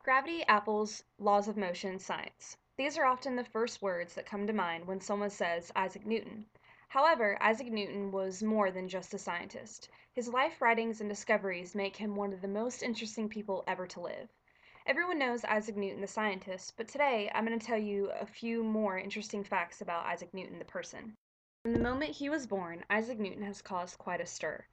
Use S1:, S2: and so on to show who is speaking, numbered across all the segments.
S1: Gravity, apples, laws of motion, science. These are often the first words that come to mind when someone says Isaac Newton. However, Isaac Newton was more than just a scientist. His life writings and discoveries make him one of the most interesting people ever to live. Everyone knows Isaac Newton the scientist, but today I'm going to tell you a few more interesting facts about Isaac Newton the person. From the moment he was born, Isaac Newton has caused quite a stir.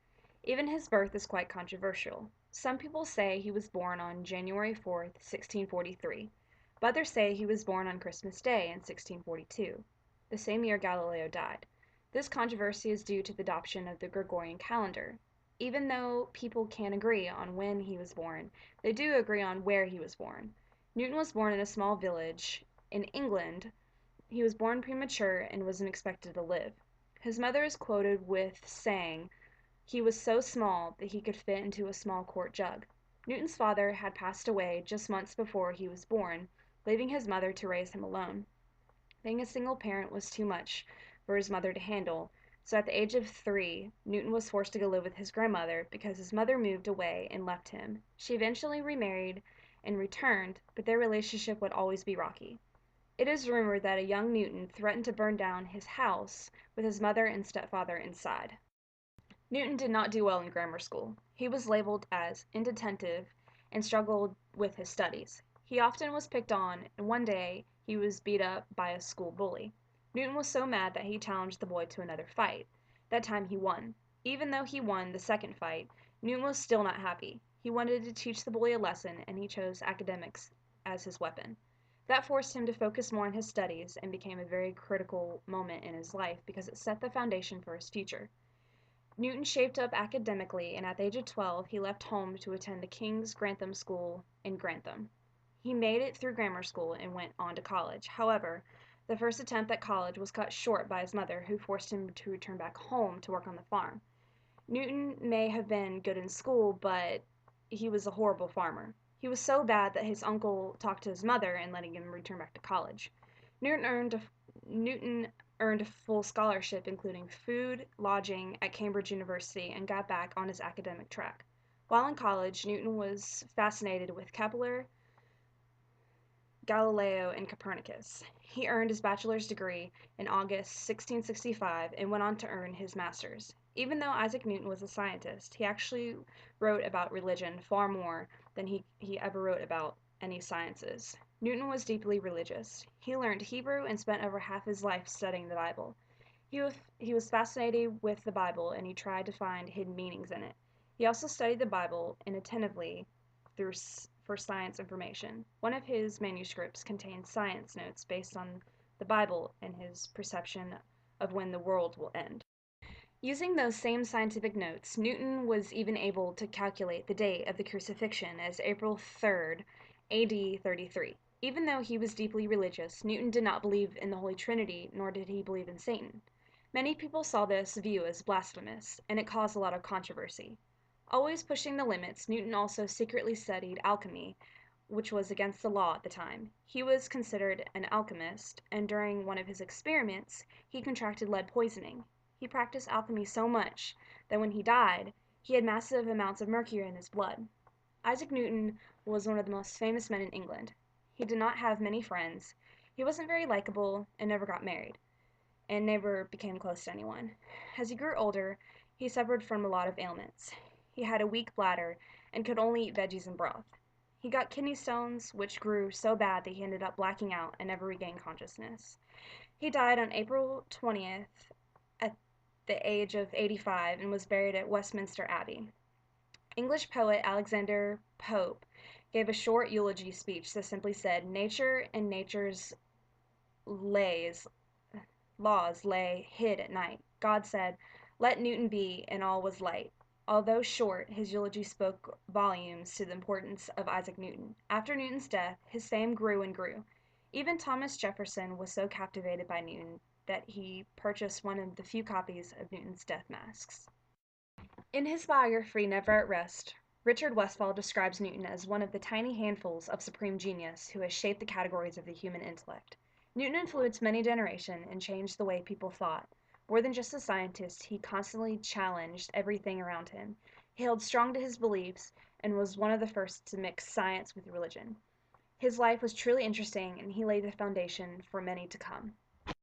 S1: Even his birth is quite controversial. Some people say he was born on January 4th, 1643, but others say he was born on Christmas Day in 1642, the same year Galileo died. This controversy is due to the adoption of the Gregorian calendar. Even though people can't agree on when he was born, they do agree on where he was born. Newton was born in a small village in England. He was born premature and wasn't expected to live. His mother is quoted with saying he was so small that he could fit into a small quart jug. Newton's father had passed away just months before he was born, leaving his mother to raise him alone. Being a single parent was too much for his mother to handle, so at the age of 3, Newton was forced to go live with his grandmother because his mother moved away and left him. She eventually remarried and returned, but their relationship would always be rocky. It is rumored that a young Newton threatened to burn down his house with his mother and stepfather inside. Newton did not do well in grammar school. He was labeled as inattentive and struggled with his studies. He often was picked on, and one day he was beat up by a school bully. Newton was so mad that he challenged the boy to another fight. That time he won. Even though he won the second fight, Newton was still not happy. He wanted to teach the bully a lesson, and he chose academics as his weapon. That forced him to focus more on his studies and became a very critical moment in his life because it set the foundation for his future. Newton shaped up academically, and at the age of 12 he left home to attend the King's Grantham School in Grantham. He made it through grammar school and went on to college. However, the first attempt at college was cut short by his mother, who forced him to return back home to work on the farm. Newton may have been good in school, but he was a horrible farmer. He was so bad that his uncle talked to his mother and letting him return back to college. Newton earned a, Newton earned a full scholarship, including food, lodging at Cambridge University, and got back on his academic track. While in college, Newton was fascinated with Kepler, Galileo, and Copernicus. He earned his bachelor's degree in August 1665 and went on to earn his master's. Even though Isaac Newton was a scientist, he actually wrote about religion far more than he ever wrote about any sciences. Newton was deeply religious. He learned Hebrew and spent over half his life studying the Bible. He was fascinated with the Bible and he tried to find hidden meanings in it. He also studied the Bible inattentively for science information. One of his manuscripts contains science notes based on the Bible and his perception of when the world will end. Using those same scientific notes, Newton was even able to calculate the date of the crucifixion as April 3rd, AD 33. Even though he was deeply religious, Newton did not believe in the Holy Trinity, nor did he believe in Satan. Many people saw this view as blasphemous, and it caused a lot of controversy. Always pushing the limits, Newton also secretly studied alchemy, which was against the law at the time. He was considered an alchemist, and during one of his experiments, he contracted lead poisoning. He practiced alchemy so much that when he died, he had massive amounts of mercury in his blood. Isaac Newton was one of the most famous men in England. He did not have many friends. He wasn't very likable and never got married, and never became close to anyone. As he grew older, he suffered from a lot of ailments. He had a weak bladder and could only eat veggies and broth. He got kidney stones, which grew so bad that he ended up blacking out and never regained consciousness. He died on April 20th at the age of 85 and was buried at Westminster Abbey. English poet Alexander Pope gave a short eulogy speech that simply said, "Nature and nature's lays, laws lay hid at night. God said, 'Let Newton be,' and all was light." Although short, his eulogy spoke volumes to the importance of Isaac Newton. After Newton's death, his fame grew and grew. Even Thomas Jefferson was so captivated by Newton that he purchased one of the few copies of Newton's death masks. In his biography, Never at Rest, Richard Westphal describes Newton as one of the tiny handfuls of supreme genius who has shaped the categories of the human intellect. Newton influenced many generations and changed the way people thought. More than just a scientist, he constantly challenged everything around him. He held strong to his beliefs and was one of the first to mix science with religion. His life was truly interesting, and he laid the foundation for many to come.